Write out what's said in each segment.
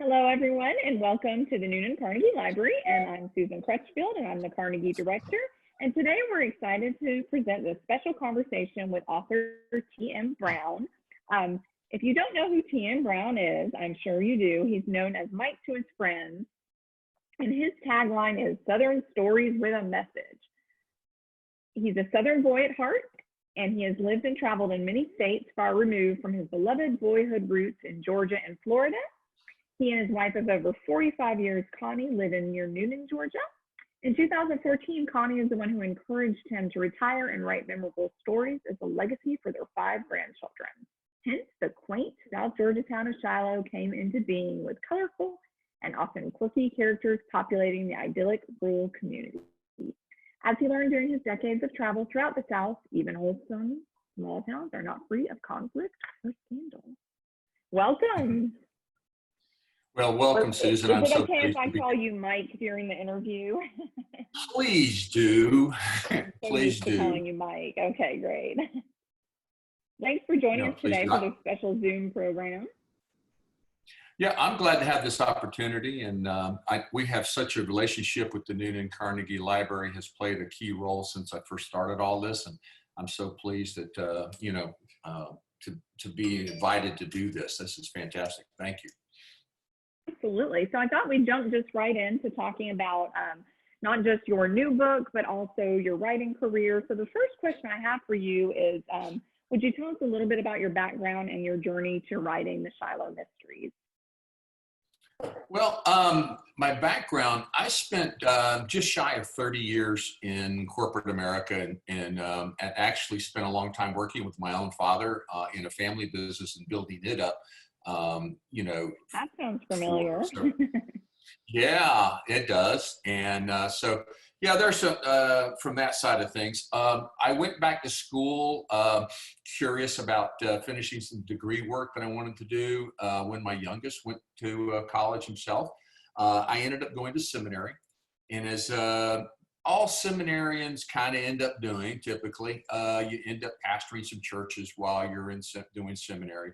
Hello, everyone, and welcome to the Noonan Carnegie Library. And I'm Susan Crutchfield, and I'm the Carnegie Director. And today we're excited to present this special conversation with author T.M. Brown. If you don't know who T.M. Brown is, I'm sure you do. He's known as Mike to his friends, and his tagline is Southern Stories with a Message. He's a Southern boy at heart, and he has lived and traveled in many states far removed from his beloved boyhood roots in Georgia and Florida. He and his wife of over 45 years, Connie, live in near Noonan, Georgia. In 2014, Connie is the one who encouraged him to retire and write memorable stories as a legacy for their 5 grandchildren. Hence, the quaint South Georgia town of Shiloh came into being with colorful and often quirky characters populating the idyllic rural community. As he learned during his decades of travel throughout the South, even wholesome small towns are not free of conflict or scandal. Welcome. Well, welcome, Susan. Is it okay if I call you Mike during the interview? Please do. Please do. Calling you Mike. Okay, great. Thanks for joining us today for this special Zoom program. Yeah, I'm glad to have this opportunity, and we have such a relationship with the Noonan Carnegie Library. Has played a key role since I first started all this, and I'm so pleased that to be invited to do this. This is fantastic. Thank you. Absolutely. So I thought we'd jump just right into talking about not just your new book, but also your writing career. So the first question I have for you is, would you tell us a little bit about your background and your journey to writing the Shiloh Mysteries? Well, my background, I spent just shy of 30 years in corporate America and actually spent a long time working with my own father in a family business and building it up. That sounds familiar. Yeah, it does. And yeah, there's some from that side of things. I went back to school, curious about finishing some degree work that I wanted to do when my youngest went to college himself. I ended up going to seminary, and as all seminarians kind of end up doing, typically, you end up pastoring some churches while you're doing seminary.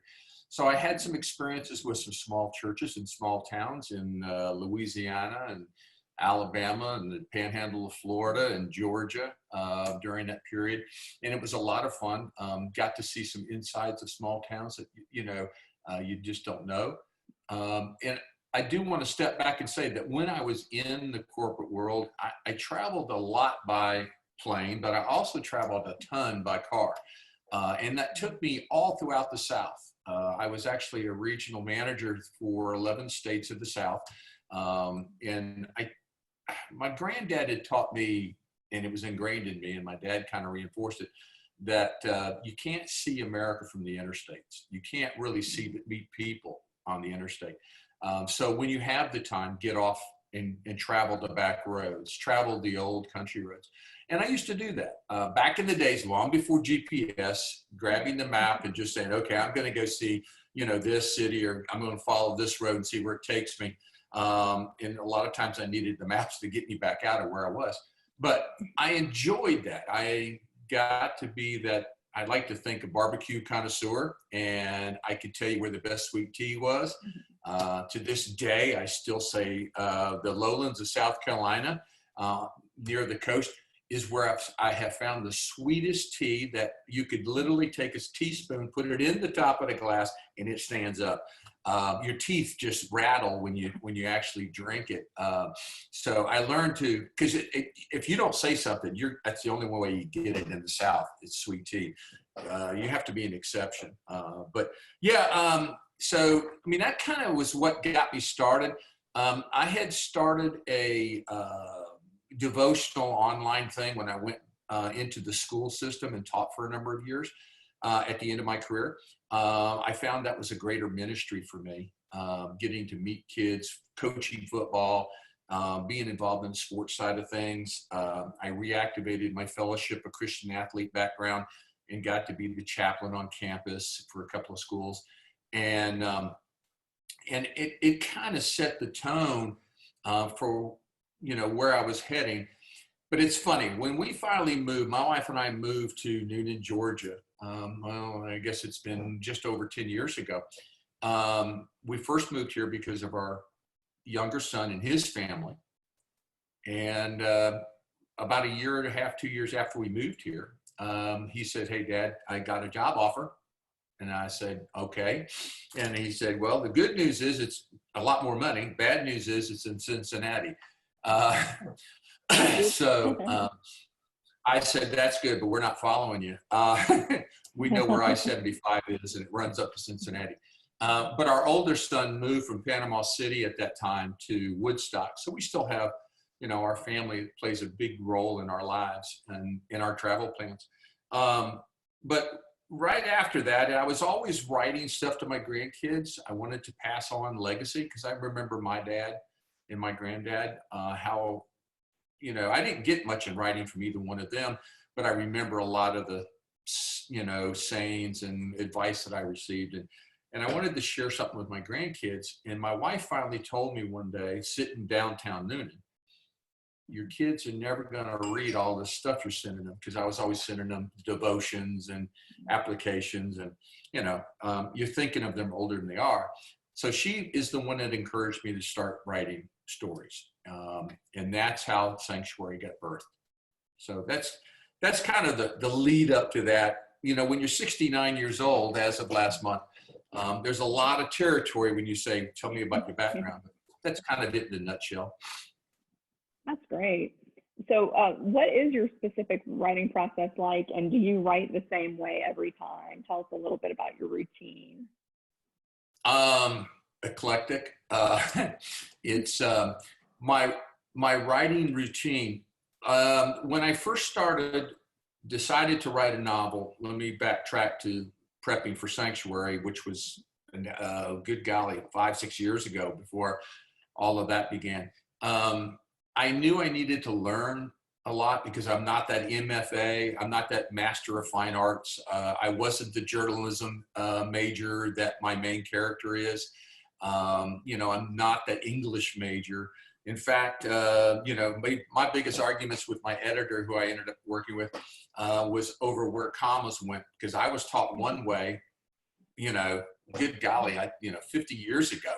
So I had some experiences with some small churches in small towns in Louisiana and Alabama and the panhandle of Florida and Georgia during that period. And it was a lot of fun. Got to see some insides of small towns that, you just don't know. And I do want to step back and say that when I was in the corporate world, I traveled a lot by plane, but I also traveled a ton by car. And that took me all throughout the South. I was actually a regional manager for 11 states of the South. And my granddad had taught me, and it was ingrained in me, and my dad kind of reinforced it, that you can't see America from the interstates. You can't really meet people on the interstate. So when you have the time, get off and travel the back roads, travel the old country roads. And I used to do that back in the days, long before GPS, grabbing the map and just saying, okay, I'm going to go see, this city, or I'm going to follow this road and see where it takes me. And a lot of times I needed the maps to get me back out of where I was. But I enjoyed that. I got to be that, I like to think, a barbecue connoisseur, and I could tell you where the best sweet tea was. To this day, I still say the lowlands of South Carolina, near the coast, is where I have found the sweetest tea that you could literally take a teaspoon, put it in the top of the glass, and it stands up. Your teeth just rattle when you actually drink it. So I learned to, because if you don't say something, that's the only way you get it in the South. It's sweet tea. You have to be an exception. But yeah, so I mean that kind of was what got me started. I had started a devotional online thing when I went into the school system and taught for a number of years. At the end of my career, I found that was a greater ministry for me, getting to meet kids, coaching football, being involved in the sports side of things. I reactivated my fellowship, a Christian athlete background, and got to be the chaplain on campus for a couple of schools. And it kind of set the tone for where I was heading. But it's funny, when we finally moved, my wife and I moved to Noonan, Georgia. Well, I guess it's been just over 10 years ago. we first moved here because of our younger son and his family. And about a year and a half, 2 years after we moved here, he said, "Hey, Dad, I got a job offer." And I said, "Okay." And he said, "Well, the good news is it's a lot more money. Bad news is it's in Cincinnati." So I said, "That's good, but we're not following you. We know where I-75 is, and it runs up to Cincinnati." But our older son moved from Panama City at that time to Woodstock. So we still have, our family plays a big role in our lives and in our travel plans. But right after that, I was always writing stuff to my grandkids. I wanted to pass on legacy because I remember my dad and my granddad, how, I didn't get much in writing from either one of them, but I remember a lot of the, sayings and advice that I received. And I wanted to share something with my grandkids. And my wife finally told me one day, sitting downtown Noonan, "Your kids are never going to read all this stuff you're sending them," because I was always sending them devotions and applications. And, you're thinking of them older than they are. So she is the one that encouraged me to start writing stories. And that's how Sanctuary got birthed. So that's kind of the lead up to that. When you're 69 years old, as of last month, there's a lot of territory when you say, "Tell me about your background." That's kind of it in a nutshell. That's great. So what is your specific writing process like, and do you write the same way every time? Tell us a little bit about your routine. Eclectic. It's my writing routine. When I first decided to write a novel, let me backtrack to prepping for Sanctuary, which was, good golly, 5-6 years ago, before all of that began. I knew I needed to learn a lot because I'm not that MFA. I'm not that Master of Fine Arts. I wasn't the journalism major that my main character is. I'm not that English major. In fact, my biggest arguments with my editor, who I ended up working with, was over where commas went, because I was taught one way, good golly, 50 years ago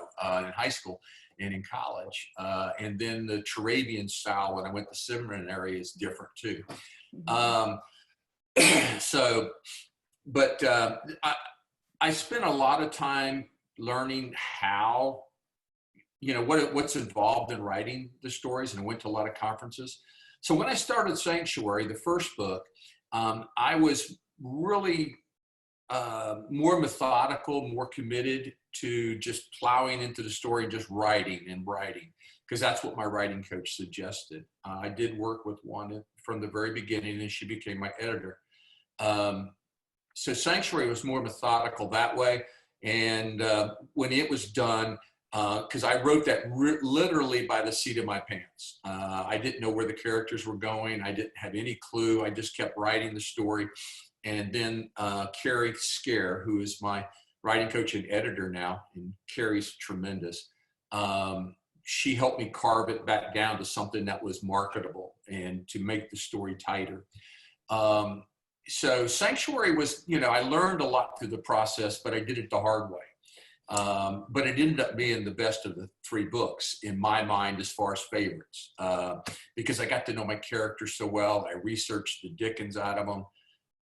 in high school and in college. And then the Turabian style when I went to seminary is different too. I spent a lot of time learning how, what's involved in writing the stories, and I went to a lot of conferences. So when I started Sanctuary, the first book, I was really more methodical, more committed to just plowing into the story and just writing, because that's what my writing coach suggested. I did work with one from the very beginning, and she became my editor. So Sanctuary was more methodical that way. And when it was done, because I wrote that literally by the seat of my pants. I didn't know where the characters were going. I didn't have any clue. I just kept writing the story. And then Carrie Scare, who is my writing coach and editor now, and Carrie's tremendous, she helped me carve it back down to something that was marketable and to make the story tighter. So Sanctuary was, I learned a lot through the process, but I did it the hard way. But it ended up being the best of the 3 books in my mind as far as favorites, because I got to know my characters so well. I researched the Dickens out of them.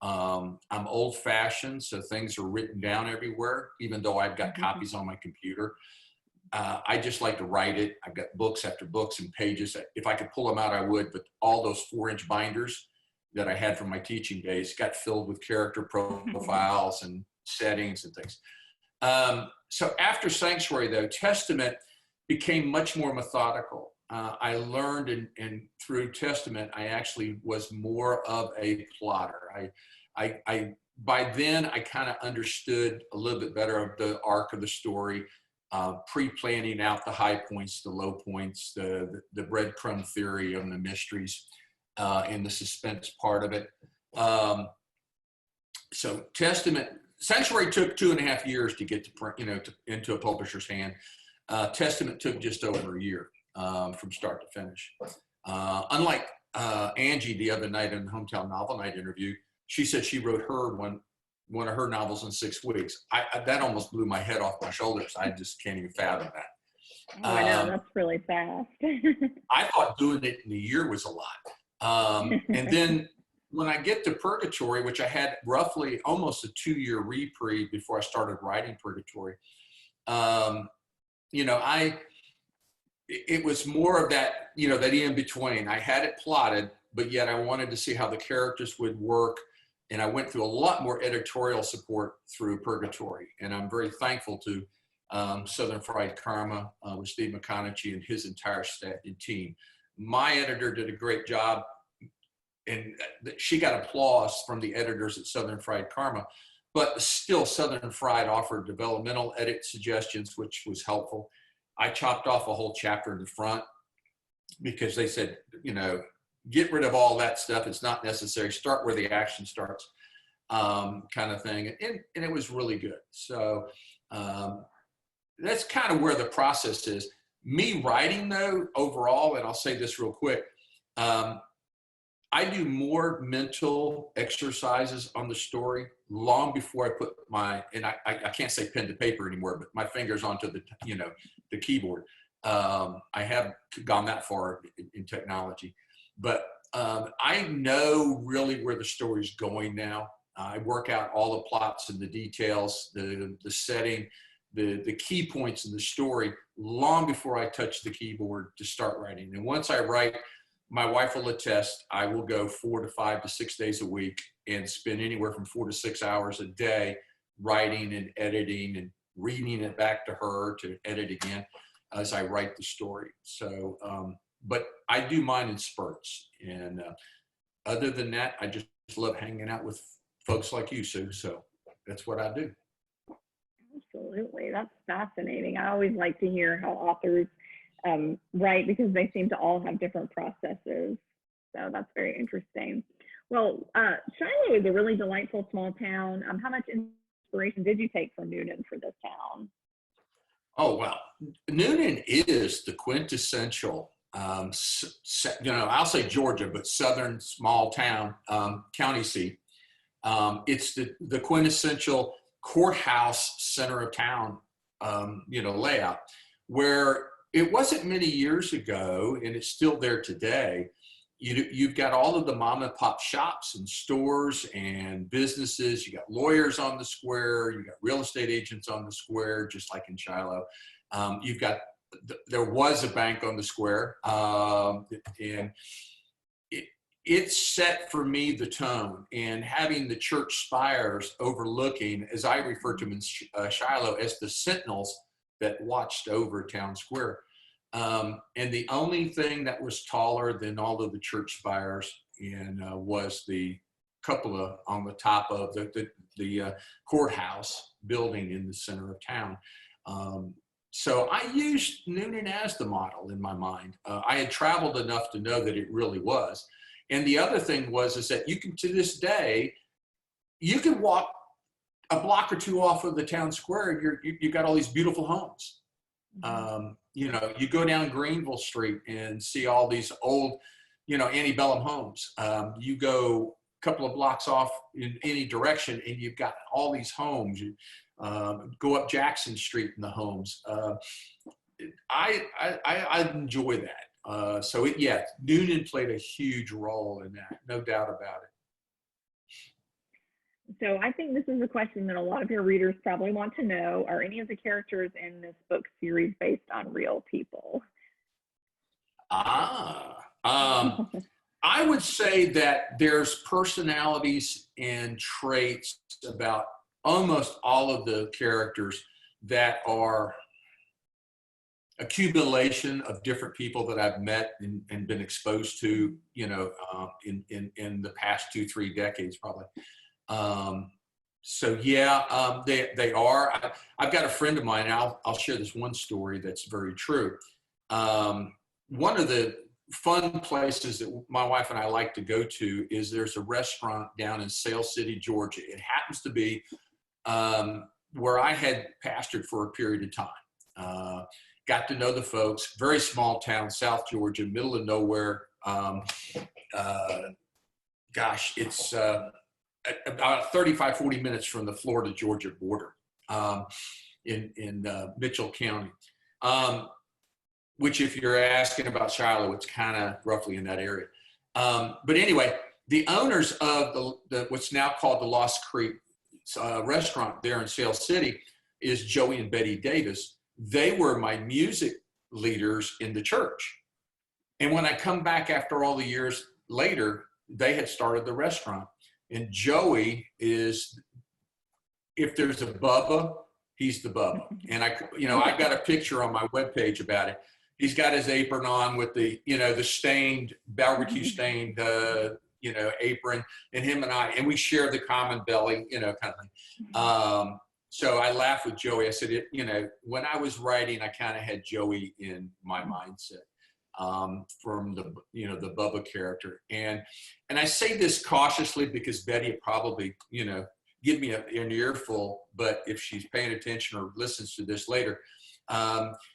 I'm old fashioned, so things are written down everywhere, even though I've got copies on my computer. I just like to write it. I've got books after books and pages. If I could pull them out, I would, but all those 4-inch binders that I had from my teaching days got filled with character profiles and settings and things. So after Sanctuary, though, Testament became much more methodical. I learned, and through Testament, I actually was more of a plotter. I by then, I kind of understood a little bit better of the arc of the story, pre-planning out the high points, the low points, the breadcrumb theory of the mysteries, and the suspense part of it. So Sanctuary took 2.5 years to get to print, into a publisher's hand. Testament took just over a year from start to finish. Unlike Angie the other night in the Hometown Novel Night interview, she said she wrote her one one of her novels in 6 weeks. That almost blew my head off my shoulders. I just can't even fathom that. Oh, I know, that's really fast. I thought doing it in a year was a lot. And then when I get to Purgatory, which I had roughly almost a 2-year reprieve before I started writing Purgatory, you know, it was more of that, you know, that in between. I had it plotted, but yet I wanted to see how the characters would work. And I went through a lot more editorial support through Purgatory. And I'm very thankful to Southern Fried Karma with Steve McConaughey and his entire staff and team. My editor did a great job, and she got applause from the editors at Southern Fried Karma, but still Southern Fried offered developmental edit suggestions, which was helpful. I chopped off a whole chapter in the front because they said, you know, get rid of all that stuff. It's not necessary. Start where the action starts, kind of thing. And it was really good. So that's kind of where the process is. Me writing, though, overall, and I'll say this real quick, I do more mental exercises on the story long before I put my, and I can't say pen to paper anymore, but my fingers onto the, you know, the keyboard. I have gone that far in technology, but I know really where the story's going now. I work out all the plots and the details, the setting, the key points in the story long before I touch the keyboard to start writing. And once I write, my wife will attest, I will go 4 to 5 to 6 days a week and spend anywhere from 4 to 6 hours a day writing and editing and reading it back to her to edit again as I write the story. So, but I do mine in spurts. And other than that, I just love hanging out with folks like you, Sue. So that's what I do. Absolutely. That's fascinating. I always like to hear how authors write, because they seem to all have different processes. So that's very interesting. Well, Shiloh is a really delightful small town. How much inspiration did you take from Newnan for this town? Oh, well, Newnan is the quintessential, you know, I'll say Georgia, but southern small town, county seat. It's the quintessential courthouse center of town, you know, layout, where it wasn't many years ago, and it's still there today. You've got all of the mom and pop shops and stores and businesses. You got lawyers on the square. You got real estate agents on the square, just like in Shiloh. You've got, there was a bank on the square, and it set for me the tone. And having the church spires overlooking, as I refer to them in Shiloh, as the sentinels that watched over town square. And the only thing that was taller than all of the church spires and was the cupola on the top of the courthouse building in the center of town. So I used Newnan as the model in my mind. I had traveled enough to know that it really was. And the other thing is that you can, to this day, you can walk a block or two off of the town square, you got all these beautiful homes. You know, you go down Greenville Street and see all these old, you know, antebellum homes. You go a couple of blocks off in any direction and you've got all these homes. You go up Jackson Street in the homes. I enjoy that. So yeah, Newnan played a huge role in that, no doubt about it. So I think this is a question that a lot of your readers probably want to know. Are any of the characters in this book series based on real people? I would say that there's personalities and traits about almost all of the characters that are accumulation of different people that I've met and been exposed to, you know, in the past 2-3 decades, probably. So yeah, they are. I've got a friend of mine, and I'll share this one story that's very true. One of the fun places that my wife and I like to go to is there's a restaurant down in Sale City, Georgia. It happens to be where I had pastored for a period of time. Got to know the folks, very small town, South Georgia, middle of nowhere. Gosh, it's about 35, 40 minutes from the Florida-Georgia border in Mitchell County. Which if you're asking about Shiloh, it's kind of roughly in that area. But anyway, the owners of the what's now called the Lost Creek restaurant there in Sales City is Joey and Betty Davis. They were my music leaders in the church. And when I come back after all the years later, they had started the restaurant. And Joey is, if there's a Bubba, he's the Bubba. And I got a picture on my webpage about it. He's got his apron on with the, the stained, barbecue stained, apron, and him and we share the common belly, kind of thing. So I laughed with Joey. I said, when I was writing, I kind of had Joey in my mindset from the Bubba character. And I say this cautiously because Betty would probably, give me an earful, but if she's paying attention or listens to this later,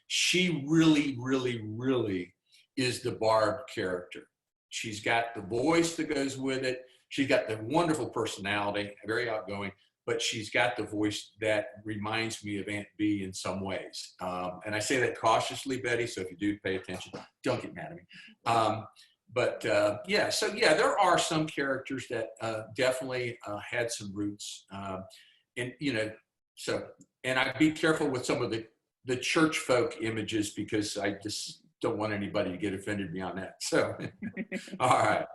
she really, really, really is the Barb character. She's got the voice that goes with it. She's got the wonderful personality, very outgoing, but she's got the voice that reminds me of Aunt Bee in some ways. And I say that cautiously, Betty, so if you do pay attention, don't get mad at me. So there are some characters that definitely had some roots. And I'd be careful with some of the church folk images because I just don't want anybody to get offended beyond that. So, all right.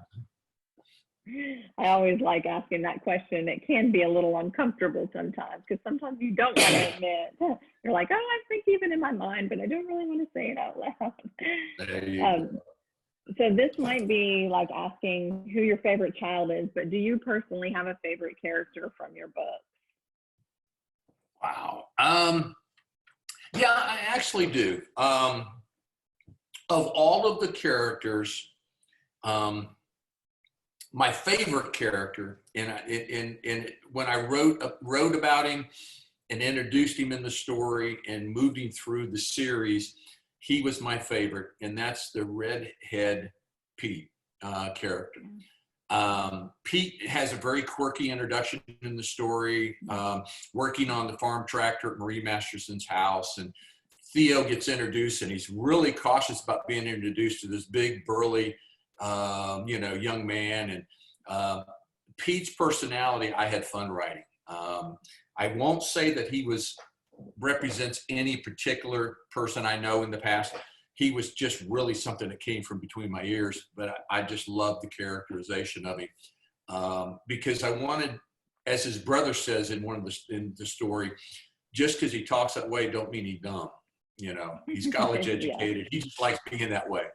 I always like asking that question. It can be a little uncomfortable sometimes because sometimes you don't want to admit. You're like, oh, I think even in my mind, but I don't really want to say it out loud. So this might be like asking who your favorite child is, but do you personally have a favorite character from your book? Wow. Yeah, I actually do. Of all of the characters, my favorite character, and when I wrote about him and introduced him in the story and moved him through the series, he was my favorite, and that's the redhead Pete character. Pete has a very quirky introduction in the story, working on the farm tractor at Marie Masterson's house, and Theo gets introduced, and he's really cautious about being introduced to this big, burly, young man. And Pete's personality, I had fun writing. I won't say that he represents any particular person I know in the past. He was just really something that came from between my ears, but I just loved the characterization of him because I wanted, as his brother says in in the story, just because he talks that way don't mean he's dumb. He's college educated. He just likes being that way.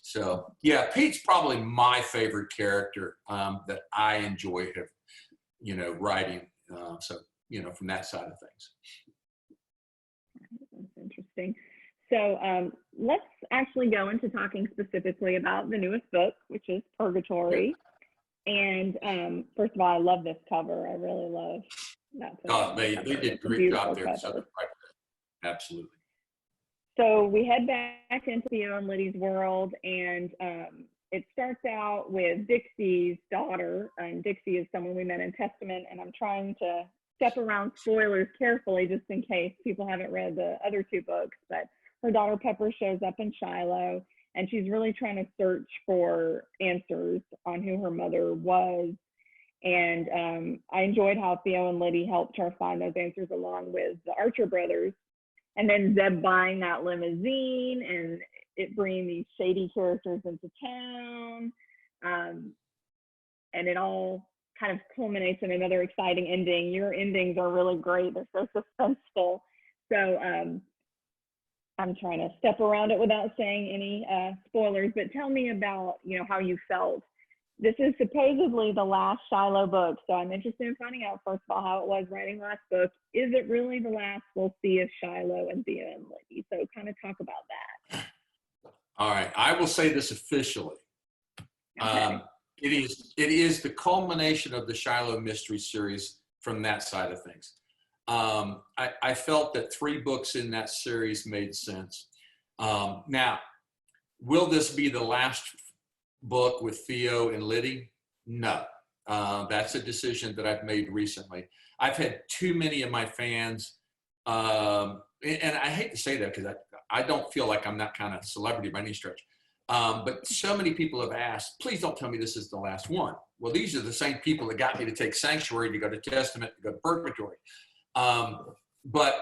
So yeah, Pete's probably my favorite character that I enjoy, writing. From that side of things. That's interesting. So let's actually go into talking specifically about the newest book, which is Purgatory. And first of all, I love this cover. I really love that. Oh, they did a great job there. Absolutely. So we head back into Theo and Liddy's world, and it starts out with Dixie's daughter, and Dixie is someone we met in Testament, and I'm trying to step around spoilers carefully just in case people haven't read the other two books, but her daughter Pepper shows up in Shiloh, and she's really trying to search for answers on who her mother was. And I enjoyed how Theo and Liddy helped her find those answers along with the Archer brothers. And then Zeb buying that limousine and it bringing these shady characters into town. And it all kind of culminates in another exciting ending. Your endings are really great. They're so suspenseful. So I'm trying to step around it without saying any spoilers, but tell me about, how you felt. This is supposedly the last Shiloh book, so I'm interested in finding out, first of all, how it was writing last book. Is it really the last we'll see of Shiloh and Theo and Liddy? So kind of talk about that. All right, I will say this officially. Okay. It is the culmination of the Shiloh Mystery Series from that side of things. I felt that 3 books in that series made sense. Now, will this be the last book with Theo and Liddy? No. That's a decision that I've made recently. I've had too many of my fans, and I hate to say that because I don't feel like I'm that kind of celebrity by any stretch. But so many people have asked, please don't tell me this is the last one. Well, these are the same people that got me to take Sanctuary, to go to Testament, to go to Purgatory. But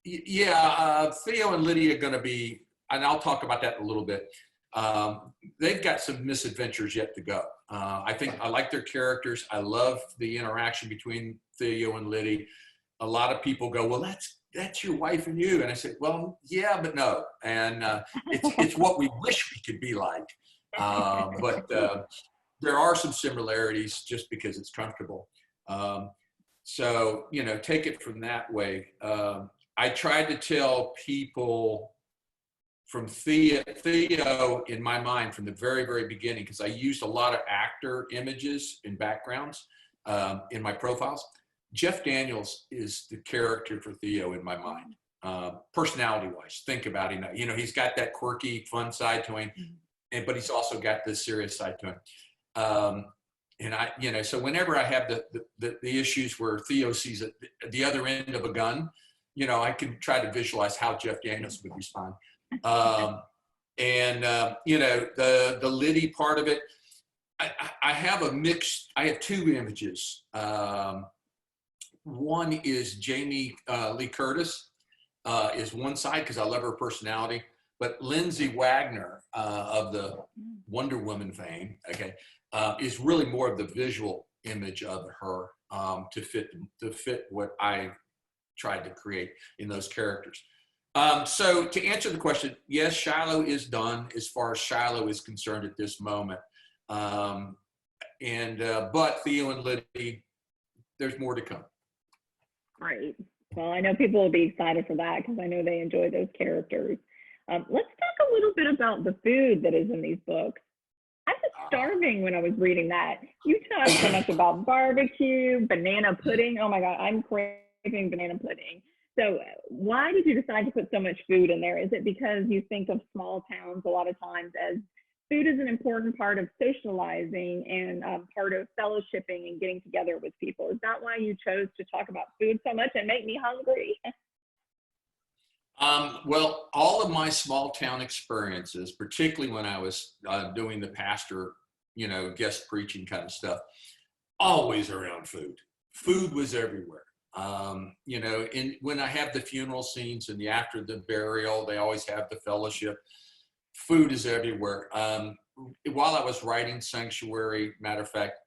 yeah, Theo and Lydia are going to be, and I'll talk about that in a little bit. They've got some misadventures yet to go. I think I like their characters. I love the interaction between Theo and Lydia. A lot of people go, well, that's your wife and you. And I said, well, yeah, but no. And it's what we wish we could be like. But there are some similarities just because it's comfortable. So, you know, take it from that way. I tried to tell people from Theo in my mind from the very, very beginning, because I used a lot of actor images and backgrounds in my profiles. Jeff Daniels is the character for Theo in my mind, personality-wise. Think about him. You know, he's got that quirky, fun side to him, but he's also got this serious side to him. And I, you know, so whenever I have the issues where Theo sees it, the other end of a gun, you know, I can try to visualize how Jeff Daniels would respond. You know, the Liddy part of it, I have a mixed, I have two images. One is Jamie Lee Curtis is one side because I love her personality, but Lindsay Wagner of the Wonder Woman fame, okay, is really more of the visual image of her to fit what I tried to create in those characters. So to answer the question, yes, Shiloh is done as far as Shiloh is concerned at this moment. But Theo and Liddy, there's more to come. Great. Well, I know people will be excited for that because I know they enjoy those characters. Let's talk a little bit about the food that is in these books. I was starving when I was reading that. You talked so much about barbecue, banana pudding. Oh my God, I'm craving banana pudding. So why did you decide to put so much food in there? Is it because you think of small towns a lot of times as food is an important part of socializing and part of fellowshipping and getting together with people? Is that why you chose to talk about food so much and make me hungry? Well, all of my small town experiences, particularly when I was doing the pastor, you know, guest preaching kind of stuff, always around food. Food was everywhere. You know, when I have the funeral scenes and after the burial, they always have the fellowship. Food is everywhere. While I was writing Sanctuary, matter of fact,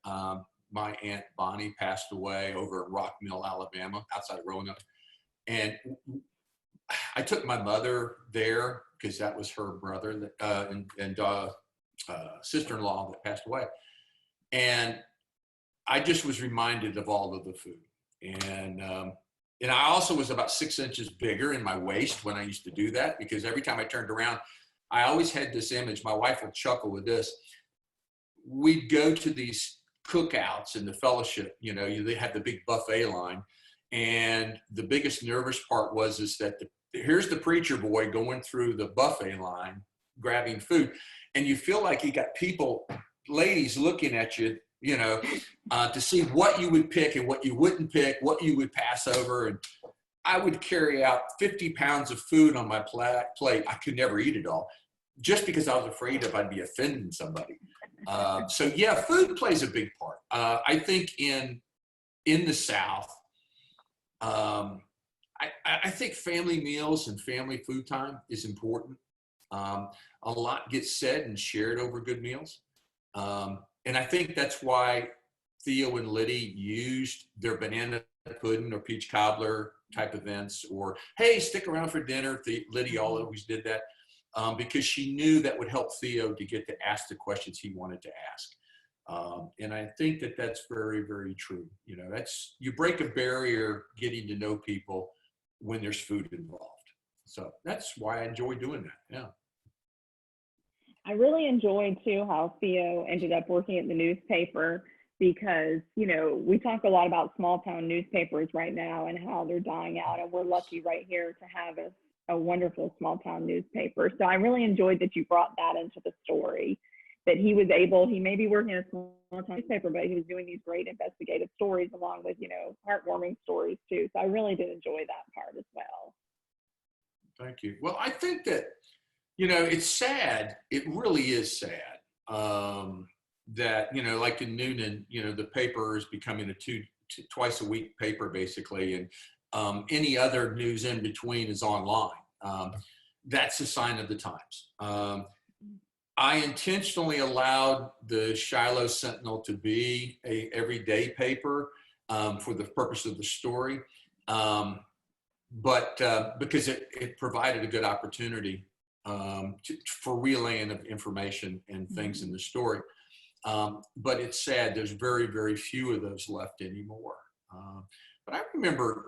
my Aunt Bonnie passed away over at Rock Mill, Alabama, outside of Roanoke. And I took my mother there because that was her brother and sister-in-law that passed away. And I just was reminded of all of the food. And I also was about 6 inches bigger in my waist when I used to do that, because every time I turned around, I always had this image. My wife will chuckle with this. We'd go to these cookouts in the fellowship, you know, they had the big buffet line. And the biggest nervous part was that here's the preacher boy going through the buffet line, grabbing food. And you feel like you got people, ladies looking at you, you know, to see what you would pick and what you wouldn't pick, what you would pass over. And I would carry out 50 pounds of food on my plate. I could never eat it all just because I was afraid if I'd be offending somebody. So yeah, food plays a big part. I think in the South, I think family meals and family food time is important. A lot gets said and shared over good meals. And I think that's why Theo and Liddy used their banana pudding or peach cobbler type events, or, hey, stick around for dinner. Liddy always did that because she knew that would help Theo to get to ask the questions he wanted to ask. And I think that that's very, very true. You know, you break a barrier getting to know people when there's food involved. So that's why I enjoy doing that. Yeah. I really enjoyed too how Theo ended up working at the newspaper because, you know, we talk a lot about small town newspapers right now and how they're dying out, and we're lucky right here to have a wonderful small town newspaper. So I really enjoyed that you brought that into the story. that he may be working in a small town newspaper, but he was doing these great investigative stories along with, heartwarming stories too. So I really did enjoy that part as well. Thank you. Well, I think that, it's sad. It really is sad that, like in Noonan, the paper is becoming a twice a week paper basically. And any other news in between is online. That's a sign of the times. I intentionally allowed the Shiloh Sentinel to be a everyday paper for the purpose of the story, but because it provided a good opportunity for relaying of information and things in the story. But it's sad there's very, very few of those left anymore. But I remember,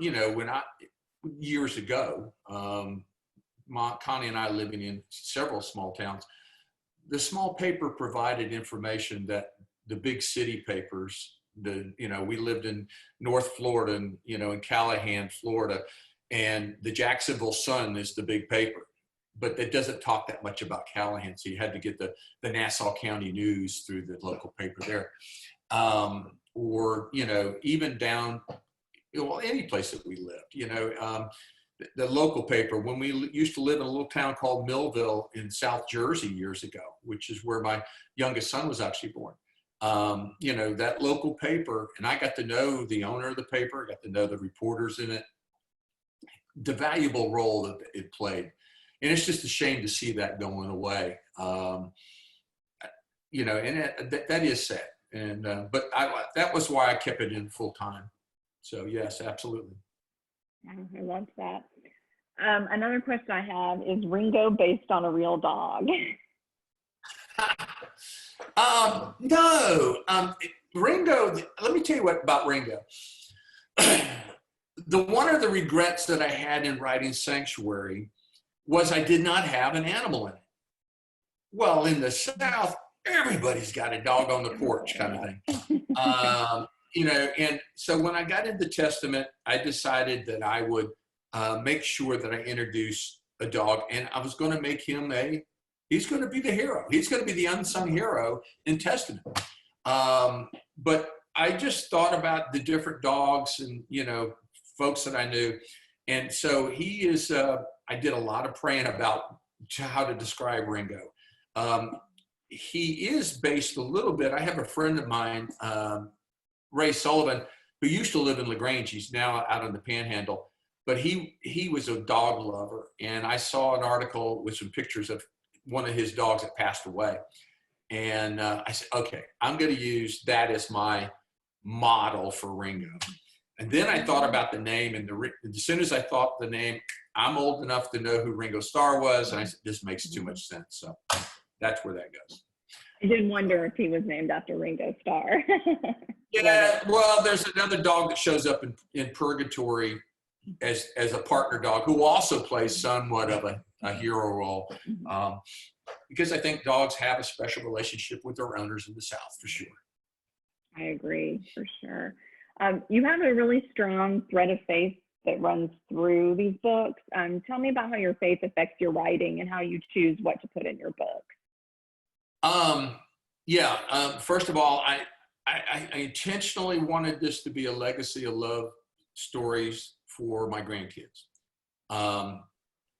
years ago, Connie and I living in several small towns, the small paper provided information that the big city papers, we lived in North Florida and, in Callahan, Florida, and the Jacksonville Sun is the big paper, but it doesn't talk that much about Callahan. So you had to get the Nassau County News through the local paper there. Or, even down, any place that we lived, the local paper, when we used to live in a little town called Millville in South Jersey years ago, which is where my youngest son was actually born. That local paper, and I got to know the owner of the paper, got to know the reporters in it, the valuable role that it played. And it's just a shame to see that going away. And that is sad. And, but that was why I kept it in full time. So yes, absolutely. I love that. Another question I have is Ringo based on a real dog? No. Ringo, let me tell you what about Ringo. One of the regrets that I had in writing Sanctuary was I did not have an animal in it. Well, in the South, everybody's got a dog on the porch kind of thing. And so when I got into Testament, I decided that I would make sure that I introduced a dog, and I was going to make him he's going to be the hero. He's going to be the unsung hero in Testament. But I just thought about the different dogs and, folks that I knew. And so he is, I did a lot of praying about how to describe Ringo. He is based a little bit, I have a friend of mine, Ray Sullivan, who used to live in LaGrange. He's now out on the Panhandle, but he was a dog lover. And I saw an article with some pictures of one of his dogs that passed away. And I said, okay, I'm going to use that as my model for Ringo. And then I thought about the name, and as soon as I thought the name, I'm old enough to know who Ringo Starr was, and I said, this makes too much sense. So that's where that goes. I did wonder if he was named after Ringo Starr. Yeah, well, there's another dog that shows up in Purgatory as a partner dog who also plays somewhat of a hero role. Because I think dogs have a special relationship with their owners in the South, for sure. I agree, for sure. You have a really strong thread of faith that runs through these books. Tell me about how your faith affects your writing and how you choose what to put in your book. First of all, I intentionally wanted this to be a legacy of love stories for my grandkids.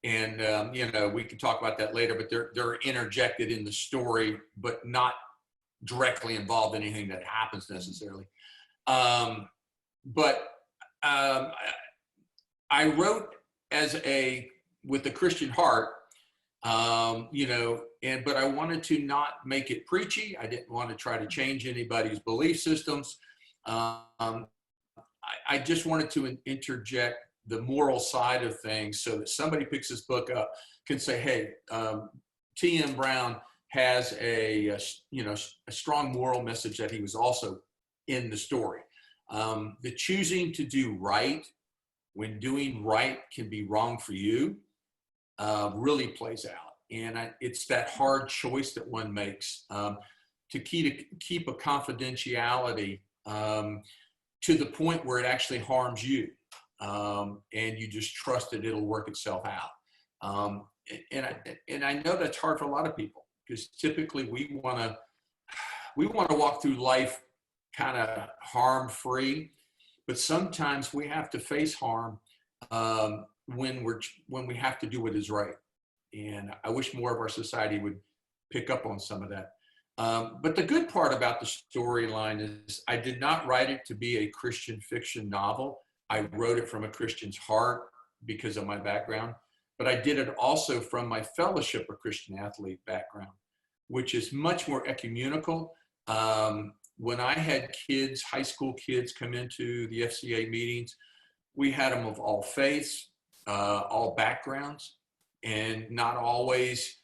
We can talk about that later, but they're interjected in the story, but not directly involved in anything that happens necessarily. I wrote with a Christian heart, but I wanted to not make it preachy. I didn't want to try to change anybody's belief systems. I just wanted to interject the moral side of things so that somebody picks this book up can say, hey, T.M. Brown has a strong moral message that he was also in the story. The choosing to do right when doing right can be wrong for you really plays out. And it's that hard choice that one makes to keep a confidentiality to the point where it actually harms you. And you just trust that it'll work itself out. And I know that's hard for a lot of people because typically we want to we want to walk through life kind of harm-free, but sometimes we have to face harm when we have to do what is right. And I wish more of our society would pick up on some of that. But the good part about the storyline is I did not write it to be a Christian fiction novel. I wrote it from a Christian's heart because of my background, but I did it also from my Fellowship of Christian Athlete background, which is much more ecumenical. When I had kids, high school kids, come into the FCA meetings, we had them of all faiths, all backgrounds, and not always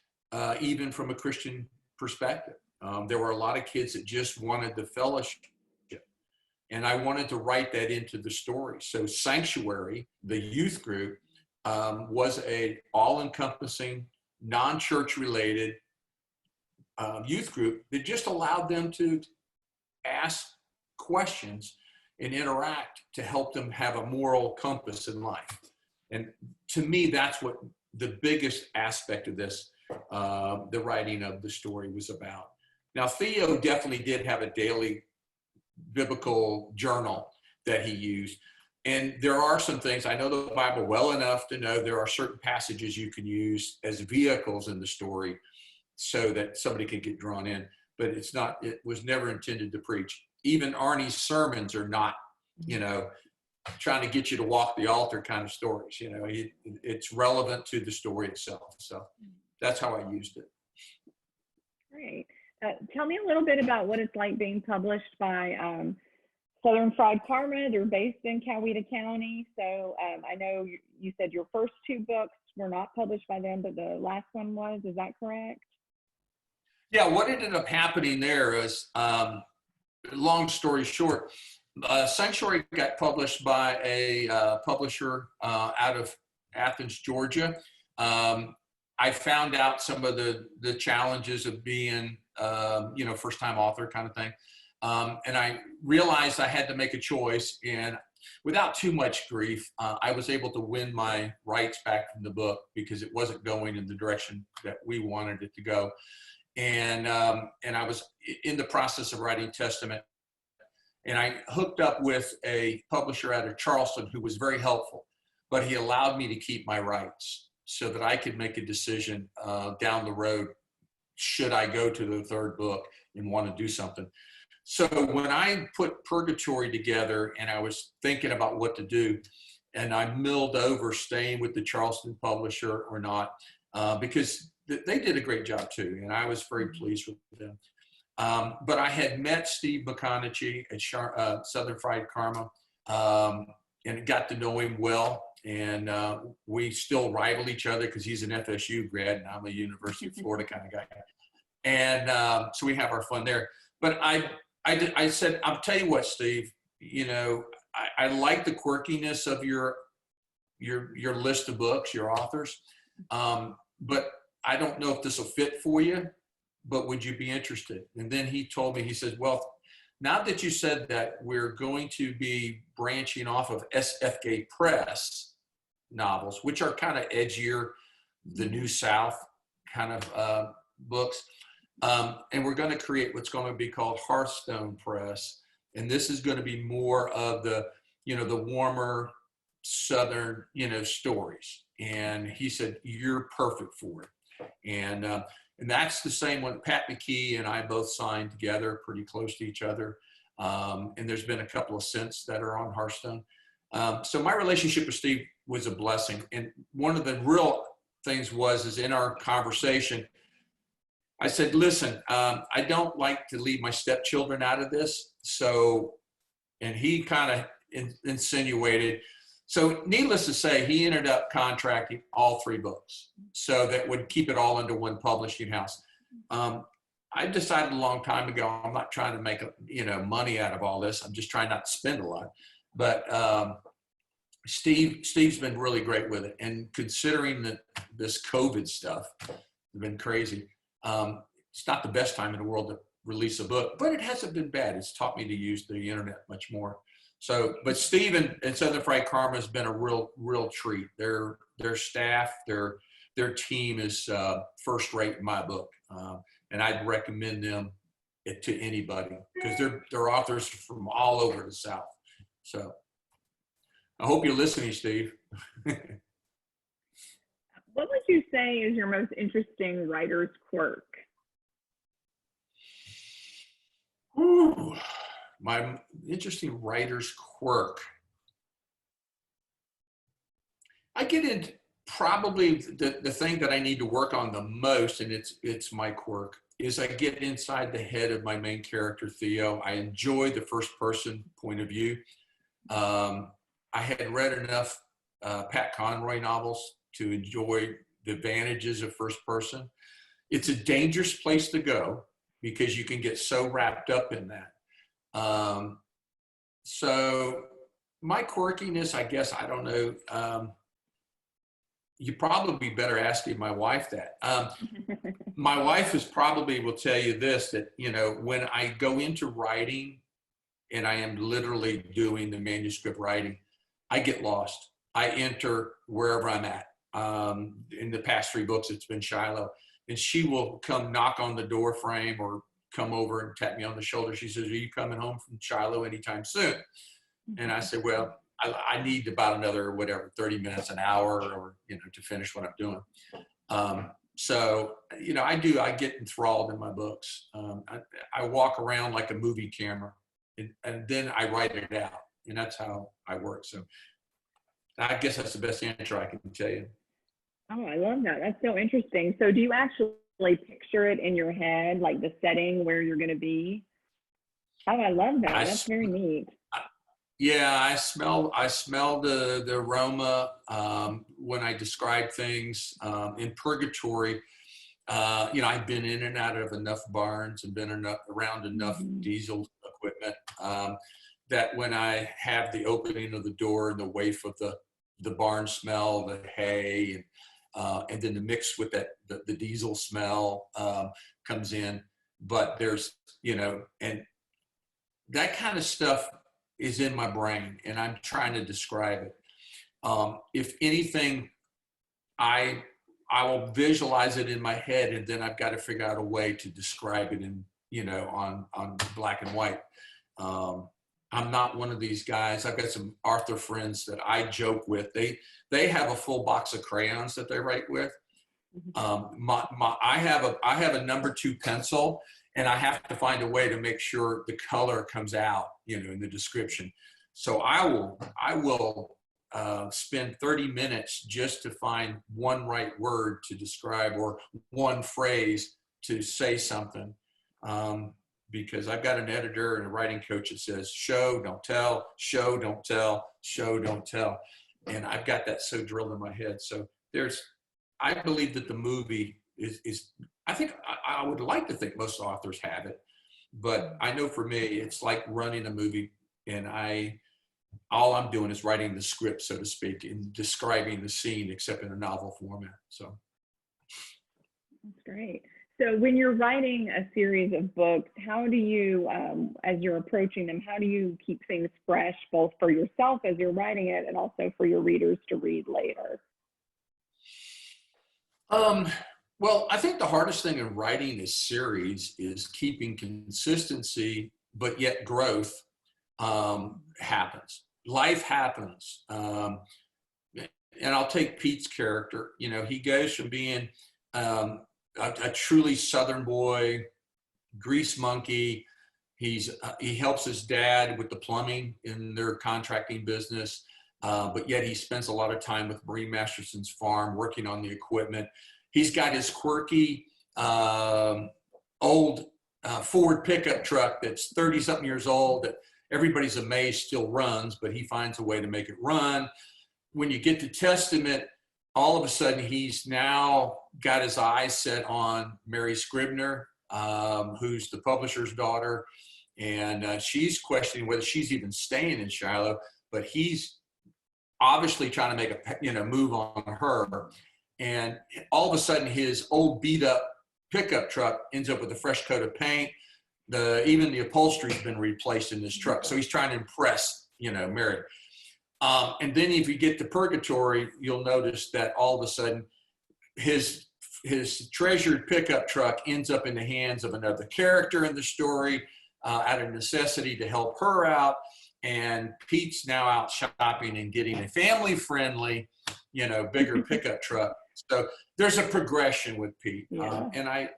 even from a Christian perspective. There were a lot of kids that just wanted the fellowship, and I wanted to write that into the story. So Sanctuary, the youth group, was a all-encompassing, non-church related youth group that just allowed them to ask questions and interact to help them have a moral compass in life. And to me, that's what the biggest aspect of this, the writing of the story, was about. Now, Theo definitely did have a daily biblical journal that he used. And there are some things, I know the Bible well enough to know there are certain passages you can use as vehicles in the story so that somebody can get drawn in, but it was never intended to preach. Even Arnie's sermons are not, trying to get you to walk the altar kind of stories. It's relevant to the story itself. So that's how I used it. Great. Tell me a little bit about what it's like being published by Southern Fried Karma. They're based in Coweta County. So I know you said your first two books were not published by them, but the last one was. Is that correct? Yeah, what ended up happening there is, long story short, Sanctuary got published by a publisher out of Athens, Georgia. I found out some of the challenges of being, first-time author kind of thing. And I realized I had to make a choice, and without too much grief, I was able to win my rights back from the book because it wasn't going in the direction that we wanted it to go. And I was in the process of writing Testament, and I hooked up with a publisher out of Charleston who was very helpful, but he allowed me to keep my rights so that I could make a decision down the road, should I go to the third book and want to do something. So when I put Purgatory together and I was thinking about what to do, and I milled over staying with the Charleston publisher or not, because they did a great job too, and I was very pleased with them. But I had met Steve McConaughey at Southern Fried Karma, and got to know him well. And we still rival each other because he's an FSU grad and I'm a University of Florida kind of guy. And so we have our fun there. But I said, I'll tell you what, Steve, I like the quirkiness of your list of books, your authors, but I don't know if this will fit for you, but would you be interested? And then he told me, he said, well, now that you said that, we're going to be branching off of SFK Press novels, which are kind of edgier, the New South kind of books. And we're going to create what's going to be called Hearthstone Press. And this is going to be more of the, the warmer Southern, stories. And he said, you're perfect for it. And that's the same one. Pat McKee and I both signed together pretty close to each other. And there's been a couple of since that are on Hearthstone. So my relationship with Steve was a blessing. And one of the real things is in our conversation, I said, listen, I don't like to leave my stepchildren out of this. So, and he kind of insinuated. So needless to say, he ended up contracting all three books. So that would keep it all under one publishing house. I decided a long time ago, I'm not trying to make money out of all this. I'm just trying not to spend a lot. But Steve's been really great with it. And considering that this COVID stuff has been crazy, it's not the best time in the world to release a book, but it hasn't been bad. It's taught me to use the internet much more. So, but Steve and Southern Fried Karma has been a real treat. Their staff, their team is first rate in my book. And I'd recommend them it to anybody, because they're authors from all over the South. So I hope you're listening, Steve. What would you say is your most interesting writer's quirk? Ooh, my interesting writer's quirk. I get into probably the thing that I need to work on the most, and it's my quirk, is I get inside the head of my main character, Theo. I enjoy the first person point of view. I had read enough Pat Conroy novels to enjoy the advantages of first person. It's a dangerous place to go because you can get so wrapped up in that. So my quirkiness, I guess, I don't know. You probably better asking my wife that. My wife is probably will tell you this, that, you know, when I go into writing and I am literally doing the manuscript writing, I get lost. I enter wherever I'm at. In the past 3 books, it's been Shiloh, and she will come knock on the door frame or come over and tap me on the shoulder. She says, "Are you coming home from Shiloh anytime soon?" And I said, "Well, I need about another, 30 minutes, an hour, or, you know, to finish what I'm doing." So, you know, I get enthralled in my books. I walk around like a movie camera, and then I write it out, and that's how I work. So I guess that's the best answer I can tell you. Oh, I love that. That's so interesting. So do you actually picture it in your head, like the setting where you're going to be? Oh, I love that. That's very neat. Yeah, I smell the aroma when I describe things. In Purgatory, you know, I've been in and out of enough barns and been around enough diesel equipment that when I have the opening of the door and the waif of the barn smell, the hay, and then the mix with that the diesel smell comes in. But there's, you know, and that kind of stuff is in my brain, and I'm trying to describe it. If anything, I will visualize it in my head, and then I've got to figure out a way to describe it in, you know, on black and white. I'm not one of these guys. I've got some author friends that I joke with. They have a full box of crayons that they write with. I have a number 2 pencil, and I have to find a way to make sure the color comes out, you know, in the description. So I will spend 30 minutes just to find one right word to describe, or one phrase to say something. Because I've got an editor and a writing coach that says, show, don't tell, show, don't tell, show, don't tell. And I've got that so drilled in my head. So I believe that the movie is I think I would like to think most authors have it, but I know for me, it's like running a movie, and all I'm doing is writing the script, so to speak, and describing the scene, except in a novel format. So that's great. So when you're writing a series of books, how do you, as you're approaching them, how do you keep things fresh, both for yourself as you're writing it and also for your readers to read later? Well, I think the hardest thing in writing a series is keeping consistency, but yet growth happens. Life happens. And I'll take Pete's character. You know, he goes from being a truly Southern boy, grease monkey. He helps his dad with the plumbing in their contracting business, but yet he spends a lot of time with Bree Masterson's farm working on the equipment. He's got his quirky old Ford pickup truck that's 30-something years old that everybody's amazed still runs, but he finds a way to make it run. When you get to Testament, all of a sudden he's now got his eyes set on Mary Scribner, who's the publisher's daughter, and she's questioning whether she's even staying in Shiloh, but he's obviously trying to make a move on her. And all of a sudden his old beat up pickup truck ends up with a fresh coat of paint. Even the upholstery's been replaced in this truck. So he's trying to impress, Mary. And then if you get to Purgatory, you'll notice that all of a sudden his his treasured pickup truck ends up in the hands of another character in the story out of necessity to help her out. And Pete's now out shopping and getting a family-friendly, bigger pickup truck. So there's a progression with Pete. And I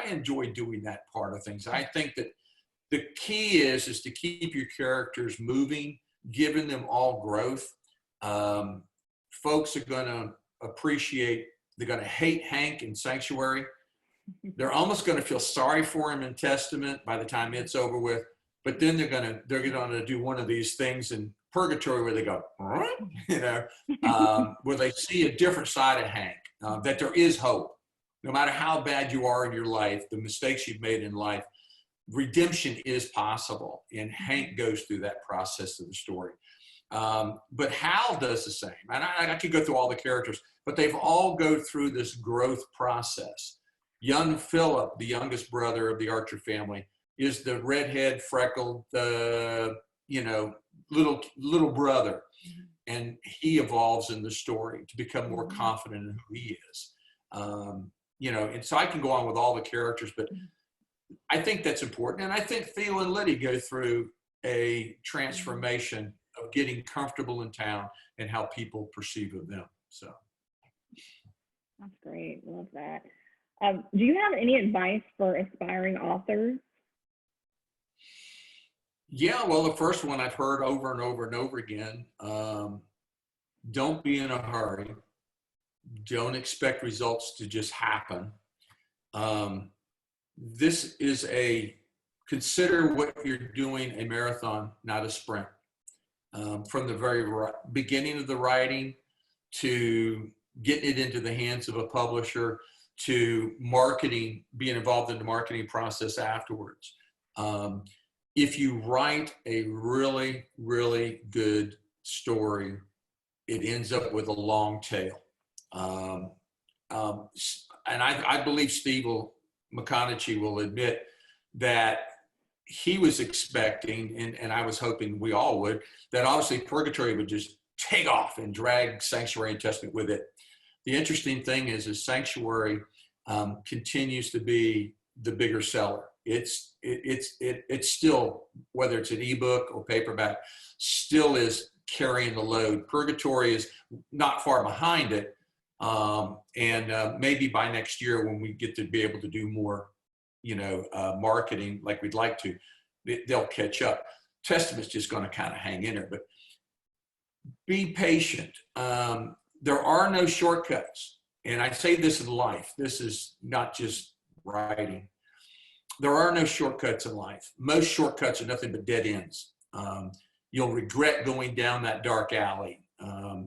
enjoy doing that part of things. I think that the key is to keep your characters moving, giving them all growth. Folks are going to appreciate, they're going to hate Hank in Sanctuary. They're almost going to feel sorry for him in Testament by the time it's over with. But then they're going to do one of these things in Purgatory where they go, where they see a different side of Hank, that there is hope. No matter how bad you are in your life, the mistakes you've made in life, redemption is possible. And Hank goes through that process of the story. But Hal does the same. And I could go through all the characters, but they've all go through this growth process. Young Philip, the youngest brother of the Archer family, is the redhead, freckled, little brother. And he evolves in the story to become more confident in who he is. And so I can go on with all the characters, but I think that's important. And I think Theo and Liddy go through a transformation of getting comfortable in town and how people perceive of them. So that's great. Love that. Do you have any advice for aspiring authors? Yeah, well, the first one I've heard over and over and over again. Don't be in a hurry. Don't expect results to just happen. This is consider what you're doing a marathon, not a sprint. From the very beginning of the writing to getting it into the hands of a publisher to marketing, being involved in the marketing process afterwards. If you write a really, really good story, it ends up with a long tail. And I believe Steve McConaughey will admit that he was expecting, and I was hoping we all would, that obviously Purgatory would just take off and drag Sanctuary and Testament with it. The interesting thing is Sanctuary continues to be the bigger seller. It's still, whether it's an ebook or paperback, still is carrying the load. Purgatory is not far behind it. And maybe by next year when we get to be able to do more, marketing like we'd like to, they'll catch up. Testament's just going to kind of hang in there, but be patient. There are no shortcuts. And I say this in life. This is not just writing. There are no shortcuts in life. Most shortcuts are nothing but dead ends. You'll regret going down that dark alley.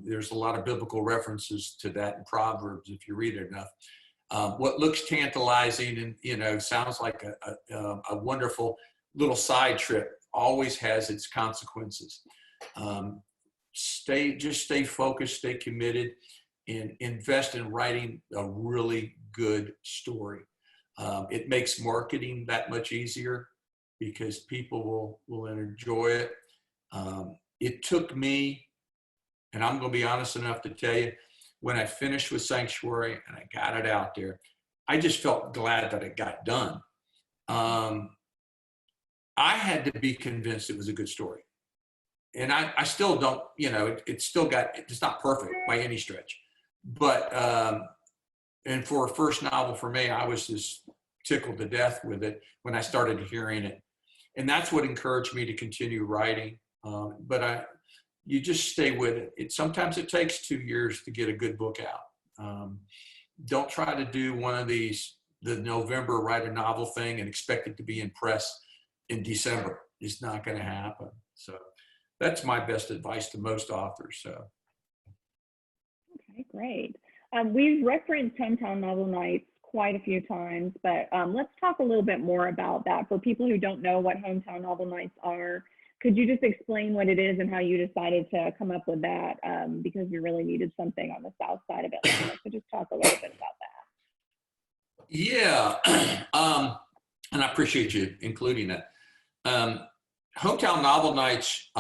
There's a lot of biblical references to that in Proverbs if you read it enough. What looks tantalizing and sounds like a wonderful little side trip always has its consequences. Stay focused, stay committed, and invest in writing a really good story. It makes marketing that much easier because people will enjoy it. It took me, and I'm going to be honest enough to tell you, when I finished with Sanctuary and I got it out there, I just felt glad that it got done. I had to be convinced it was a good story. And I still don't, it's not perfect by any stretch. But, and for a first novel for me, I was just tickled to death with it when I started hearing it. And that's what encouraged me to continue writing. But you just stay with it. Sometimes it takes 2 years to get a good book out. Don't try to do one of the November write a novel thing and expect it to be in press in December. It's not going to happen. So that's my best advice to most authors. So. Okay, great. We've referenced Hometown Novel Nights quite a few times, but let's talk a little bit more about that. For people who don't know what Hometown Novel Nights are, could you just explain what it is and how you decided to come up with that? Because you really needed something on the south side of Atlanta. So just talk a little bit about that. Yeah, and I appreciate you including that. Hometown Novel Nights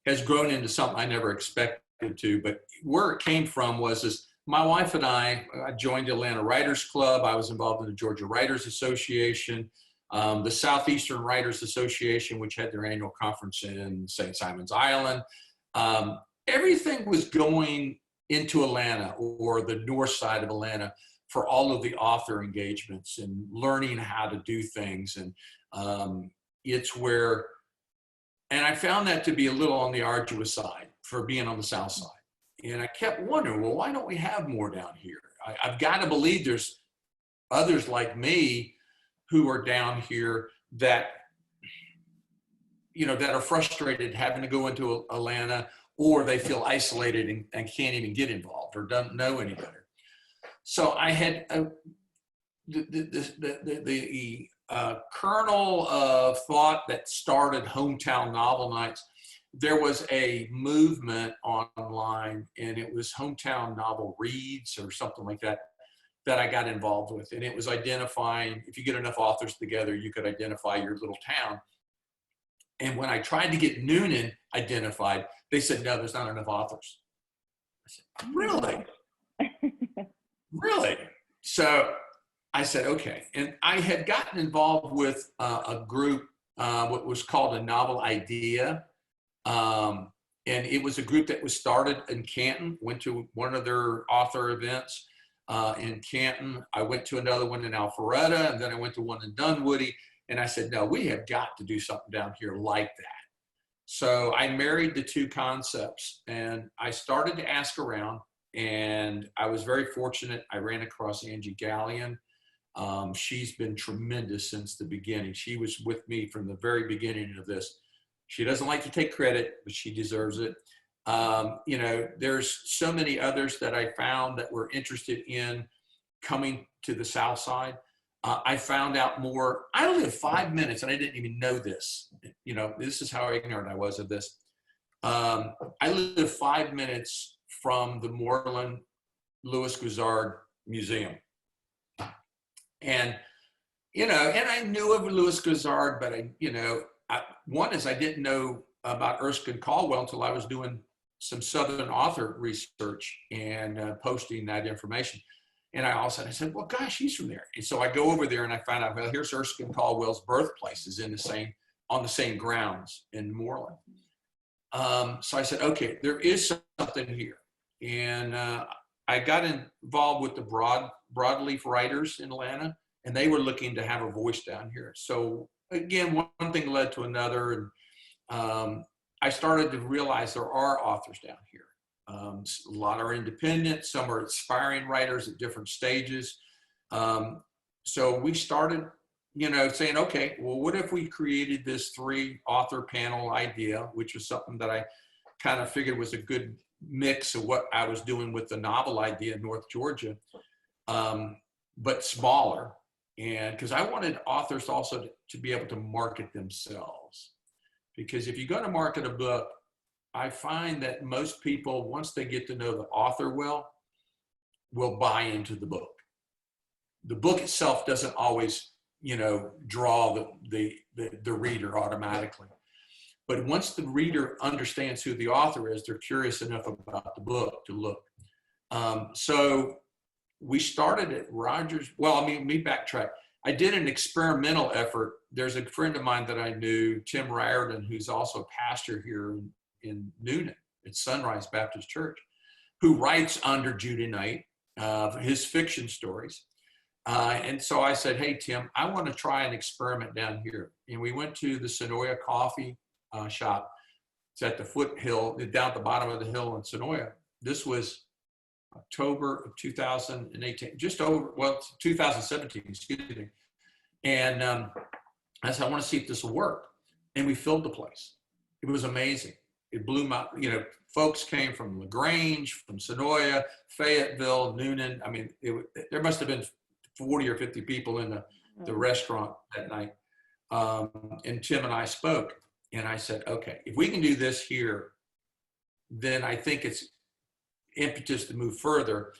has grown into something I never expected to, but where it came from was my wife and I joined the Atlanta Writers Club. I was involved in the Georgia Writers Association, the Southeastern Writers Association, which had their annual conference in St. Simon's Island. Everything was going into Atlanta or the north side of Atlanta for all of the author engagements and learning how to do things. And it's where, and I found that to be a little on the arduous side for being on the south side. And I kept wondering, well, why don't we have more down here? I've got to believe there's others like me who are down here that, that are frustrated having to go into Atlanta, or they feel isolated and can't even get involved or don't know any better. So I had the kernel of thought that started Hometown Novel Nights. There was a movement online, and it was Hometown Novel Reads or something like that, that I got involved with. And it was identifying, if you get enough authors together, you could identify your little town. And when I tried to get Noonan identified, they said, no, there's not enough authors. I said, really? Really? So I said, okay. And I had gotten involved with a group, what was called a Novel Idea. And it was a group that was started in Canton, went to one of their author events in Canton. I went to another one in Alpharetta, and then I went to one in Dunwoody. And I said, no, we have got to do something down here like that. So I married the two concepts, and I started to ask around, and I was very fortunate. I ran across Angie Gallion. She's been tremendous since the beginning. She was with me from the very beginning of this. She doesn't like to take credit, but she deserves it. There's so many others that I found that were interested in coming to the South Side. I found out more. I live 5 minutes, and I didn't even know this. This is how ignorant I was of this. I live 5 minutes from the Moreland Louis Guizzard Museum. And I knew of Louis Guizzard, but one is I didn't know about Erskine Caldwell until I was doing some Southern author research and posting that information. And I said, well, gosh, he's from there. And so I go over there and I find out, well, here's Erskine Caldwell's birthplace is on the same grounds in Moreland. So I said, okay, there is something here. And I got involved with the broadleaf writers in Atlanta, and they were looking to have a voice down here. So again, one thing led to another. And I started to realize there are authors down here. A lot are independent, some are aspiring writers at different stages. So we started, saying, okay, well, what if we created this 3-author panel idea, which was something that I kind of figured was a good mix of what I was doing with the novel idea in North Georgia, but smaller. And because I wanted authors also to be able to market themselves. Because if you're going to market a book, I find that most people, once they get to know the author well, will buy into the book. The book itself doesn't always, draw the reader automatically. But once the reader understands who the author is, they're curious enough about the book to look. So we started at Rogers. Well, let me backtrack. I did an experimental effort. There's a friend of mine that I knew, Tim Riordan, who's also a pastor here in Noonan at Sunrise Baptist Church, who writes under Judy Knight, his fiction stories. And so I said, hey, Tim, I want to try an experiment down here. And we went to the Sonoya Coffee shop. It's at the foothill, down at the bottom of the hill in Sonoya. This was October of 2018, 2017, excuse me. And I said, I want to see if this will work. And we filled the place. It was amazing. It blew my, folks came from LaGrange, from Sonoya, Fayetteville, Noonan. I mean, there must have been 40 or 50 people in the restaurant that night. And Tim and I spoke, and I said, okay, if we can do this here, then I think it's impetus to move further.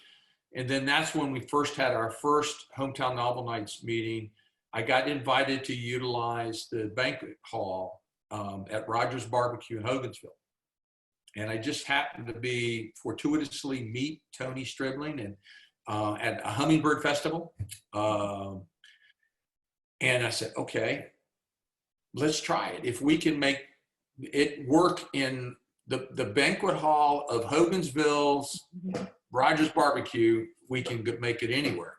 And then that's when we first had our first Hometown Novel Nights meeting. I got invited to utilize the banquet hall at Rogers Barbecue in Hogansville. And I just happened to be fortuitously meet Tony Stribling and at a Hummingbird Festival. And I said, okay, let's try it. If we can make it work in the banquet hall of Hogansville's Rogers Barbecue, we can make it anywhere.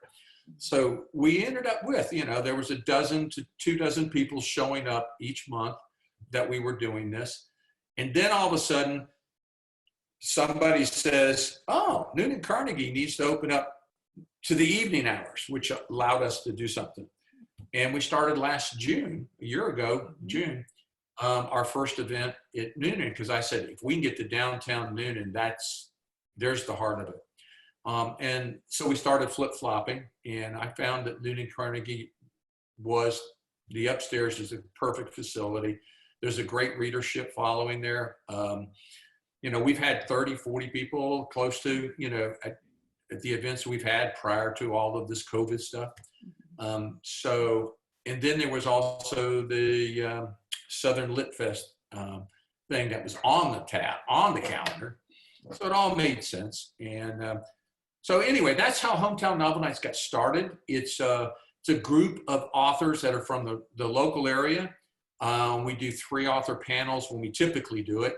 So we ended up with, there was a dozen to 24 people showing up each month that we were doing this. And then all of a sudden, somebody says, oh, Noonan Carnegie needs to open up to the evening hours, which allowed us to do something. And we started last June, a year ago, June, our first event at Noonan, because I said, if we can get to downtown Noonan, there's the heart of it. And so we started flip-flopping, and I found that Noonan Carnegie the upstairs is a perfect facility. There's a great readership following there. We've had 30, 40 people close to, at the events we've had prior to all of this COVID stuff. And then there was also the Southern Lit Fest thing that was on the calendar. So it all made sense. And so anyway, that's how Hometown Novel Nights got started. It's a group of authors that are from the local area. We do 3 author panels when we typically do it.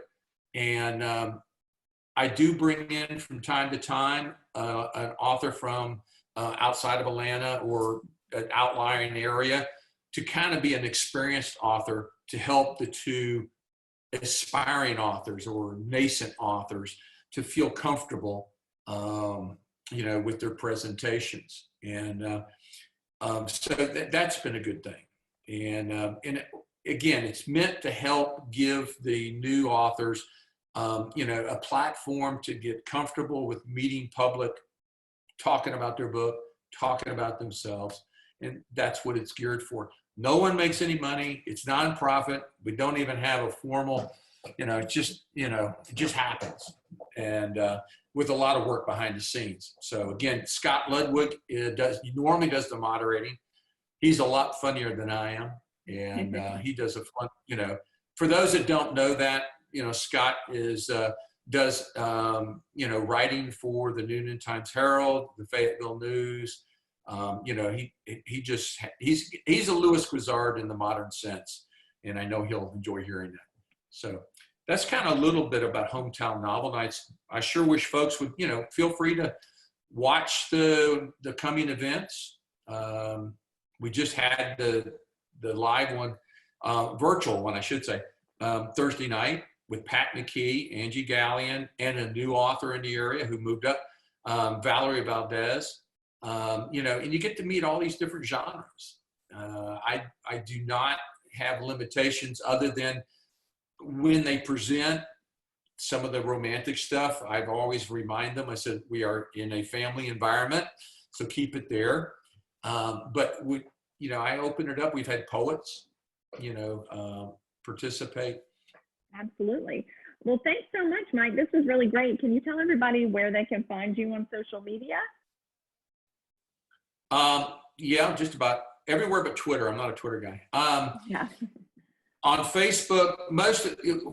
And I do bring in from time to time an author from outside of Atlanta or an outlying area to kind of be an experienced author to help the 2 aspiring authors or nascent authors to feel comfortable, with their presentations. And so that's been a good thing. And again, it's meant to help give the new authors, a platform to get comfortable with meeting public, talking about their book, talking about themselves. And that's what it's geared for. No one makes any money. It's nonprofit. We don't even have a formal, it just happens. And with a lot of work behind the scenes. So again, Scott Ludwig normally does the moderating. He's a lot funnier than I am. And he does a fun, for those that don't know that, Scott does writing for the Noonan Times Herald, the Fayetteville News. He's a Louis Guizzard in the modern sense, and I know he'll enjoy hearing that. So that's kind of a little bit about Hometown Novel Nights. I sure wish folks would, feel free to watch the coming events. We just had the live one, virtual one, I should say, Thursday night with Pat McKee, Angie Gallion, and a new author in the area who moved up, Valerie Valdez. And you get to meet all these different genres. I do not have limitations other than when they present some of the romantic stuff. I've always remind them, I said, we are in a family environment, so keep it there. But I open it up. We've had poets, participate. Absolutely. Well, thanks so much, Mike. This was really great. Can you tell everybody where they can find you on social media? Yeah, just about everywhere but Twitter. I'm not a Twitter guy. Yeah. On Facebook,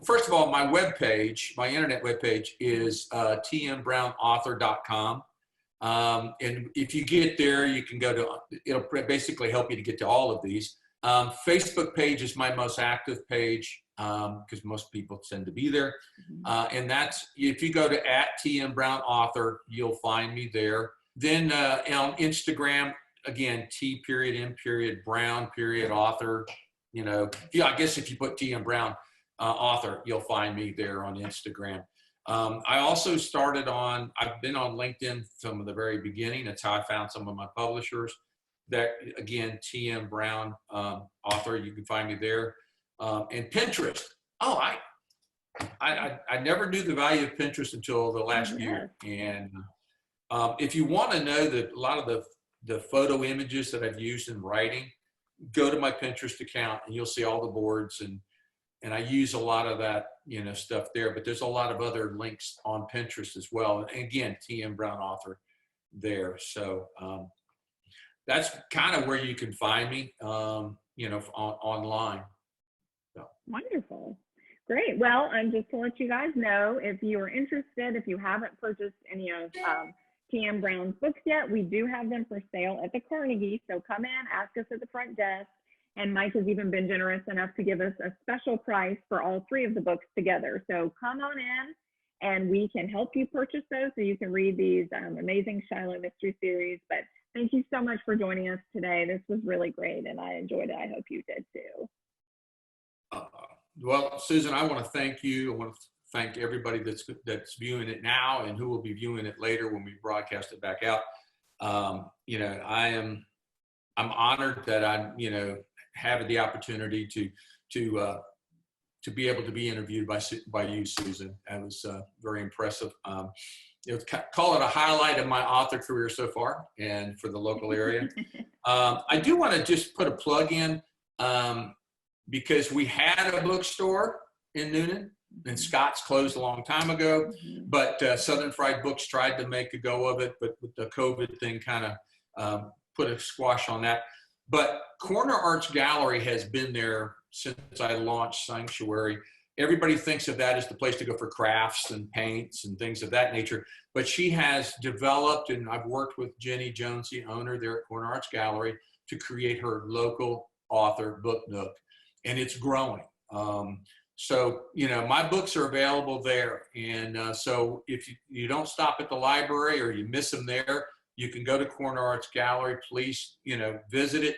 first of all, my webpage, my internet webpage is tmbrownauthor.com. And if you get there, you can go to, it'll basically help you to get to all of these. Facebook page is my most active page because most people tend to be there. And that's, if you go to @tmbrownauthor, you'll find me there. Then on Instagram, again, T.M.Brown.author. I guess if you put T.M. Brown author, you'll find me there on Instagram. I also I've been on LinkedIn from the very beginning. That's how I found some of my publishers. That, again, T.M. Brown author, you can find me there. And Pinterest. Oh, I never knew the value of Pinterest until the last year. And if you want to know a lot of the photo images that I've used in writing, go to my Pinterest account and you'll see all the boards, and I use a lot of that, stuff there, but there's a lot of other links on Pinterest as well. And again, T.M. Brown author there. So that's kind of where you can find me, online. So. Wonderful. Great. Well, and just to let you guys know, if you are interested, if you haven't purchased any of T.M. Brown's books yet, we do have them for sale at the Carnegie. So come in, ask us at the front desk. And Mike has even been generous enough to give us a special price for all 3 of the books together. So come on in and we can help you purchase those so you can read these amazing Shiloh mystery series. But thank you so much for joining us today. This was really great and I enjoyed it. I hope you did too. Well, Susan, I want to thank you. I want to thank everybody that's viewing it now and who will be viewing it later when we broadcast it back out. You know, I'm honored that I'm, you know, having the opportunity to be able to be interviewed by you, Susan. That was very impressive. Call it a highlight of my author career so far and for the local area. I do want to just put a plug in. Because we had a bookstore in Newnan, and Scott's closed a long time ago, but Southern Fried Books tried to make a go of it, but with the COVID thing kind of put a squash on that. But Corner Arts Gallery has been there since I launched Sanctuary. Everybody thinks of that as the place to go for crafts and paints and things of that nature, but she has developed, and I've worked with Jenny Jones, the owner there at Corner Arts Gallery, to create her local author book nook. And it's growing. So, you know, my books are available there. And so if you don't stop at the library or you miss them there, you can go to Corner Arts Gallery. Please, you know, visit it.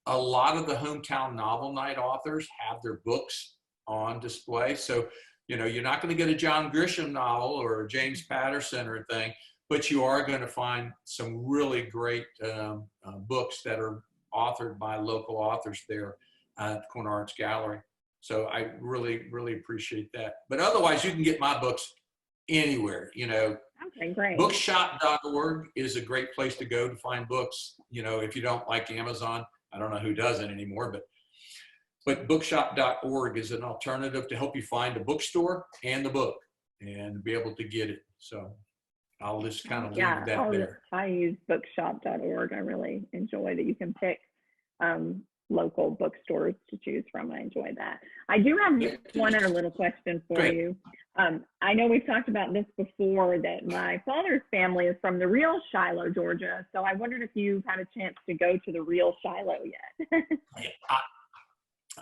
A lot of the hometown novel night authors have their books on display. So, you know, you're not going to get a John Grisham novel or a James Patterson or a thing, but you are going to find some really great books that are authored by local authors there at Corner Arts Gallery. So I really, really appreciate that. But otherwise, you can get my books anywhere, you know. Okay, great. Bookshop.org is a great place to go to find books. You know, if you don't like Amazon, I don't know who does it anymore, but bookshop.org is an alternative to help you find a bookstore and the book and be able to get it. So I'll just kind of leave that there. I use bookshop.org. I really enjoy that you can pick local bookstores to choose from. I enjoy that. I do have one other little question for you. I know we've talked about this before, that my father's family is from the real Shiloh, Georgia. So I wondered if you've had a chance to go to the real Shiloh yet.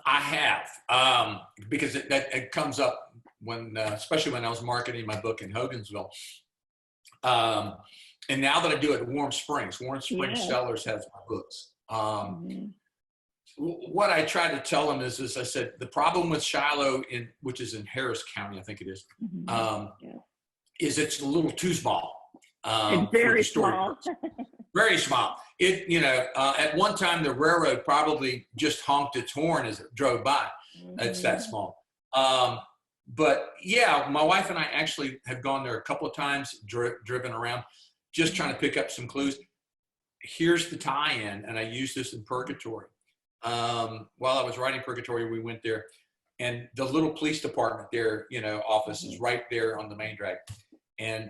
I have, because it comes up when, especially when I was marketing my book in Hogansville. And now that I do it at Warm Springs Sellers has my books. What I try to tell them is I said, the problem with Shiloh, which is in Harris County, I think it is, is it's a little too small. It's very small. Very small. It, you know, at one time the railroad probably just honked its horn as it drove by. It's that small. But yeah, my wife and I actually have gone there a couple of times, driven around, just trying to pick up some clues. Here's the tie-in, and I use this in Purgatory. While I was writing Purgatory, we went there, and the little police department there, you know, office is right there on the main drag. And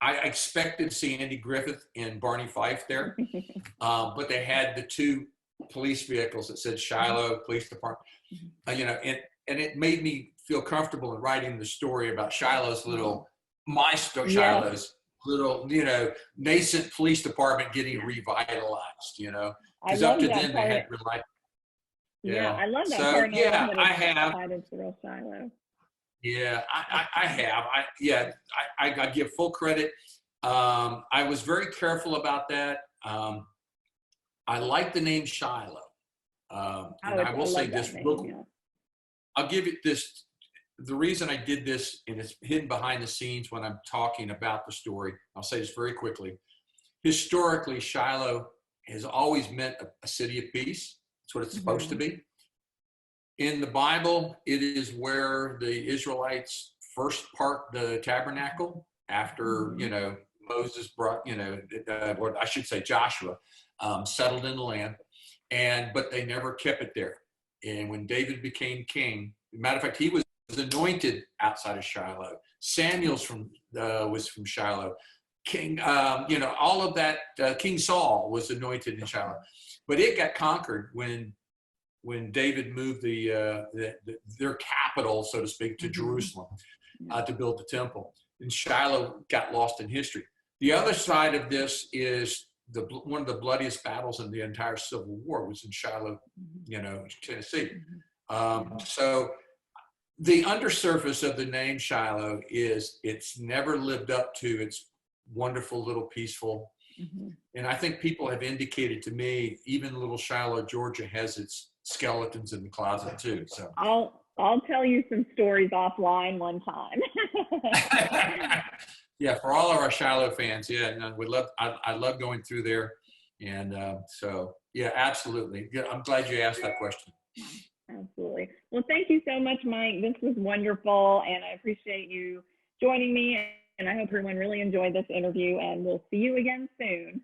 I expected to see Andy Griffith and Barney Fife there, but they had the 2 police vehicles that said Shiloh Police Department, you know, and it made me feel comfortable in writing the story about Shiloh's little, Shiloh's little, you know, nascent police department getting revitalized, you know. Because up to then they had to like, I love that so, part. Yeah, I have. Real Shiloh. Yeah, I have. I give full credit. I was very careful about that. I like the name Shiloh. And I will say this real quick. I'll give it this. The reason I did this, and it's hidden behind the scenes when I'm talking about the story, I'll say this very quickly. Historically, Shiloh has always meant a city of peace. That's what it's supposed to be. In the Bible, it is where the Israelites first parked the tabernacle after, you know, Moses brought, you know, or I should say Joshua, settled in the land, but they never kept it there. And when David became king, matter of fact, he was anointed outside of Shiloh. Samuel's was from Shiloh. King, you know, all of that, King Saul was anointed in Shiloh. But it got conquered when when David moved their capital, so to speak, to Jerusalem to build the temple. And Shiloh got lost in history. The other side of this is one of the bloodiest battles in the entire Civil War was in Shiloh, Tennessee. So the undersurface of the name Shiloh is it's never lived up to its wonderful little peaceful. And I think people have indicated to me, even little Shiloh, Georgia has its skeletons in the closet too. So I'll tell you some stories offline one time. Yeah, for all of our Shiloh fans, I love going through there. And so, yeah, absolutely. Yeah, I'm glad you asked that question. Absolutely. Well, thank you so much, Mike. This was wonderful, and I appreciate you joining me, and I hope everyone really enjoyed this interview, and we'll see you again soon.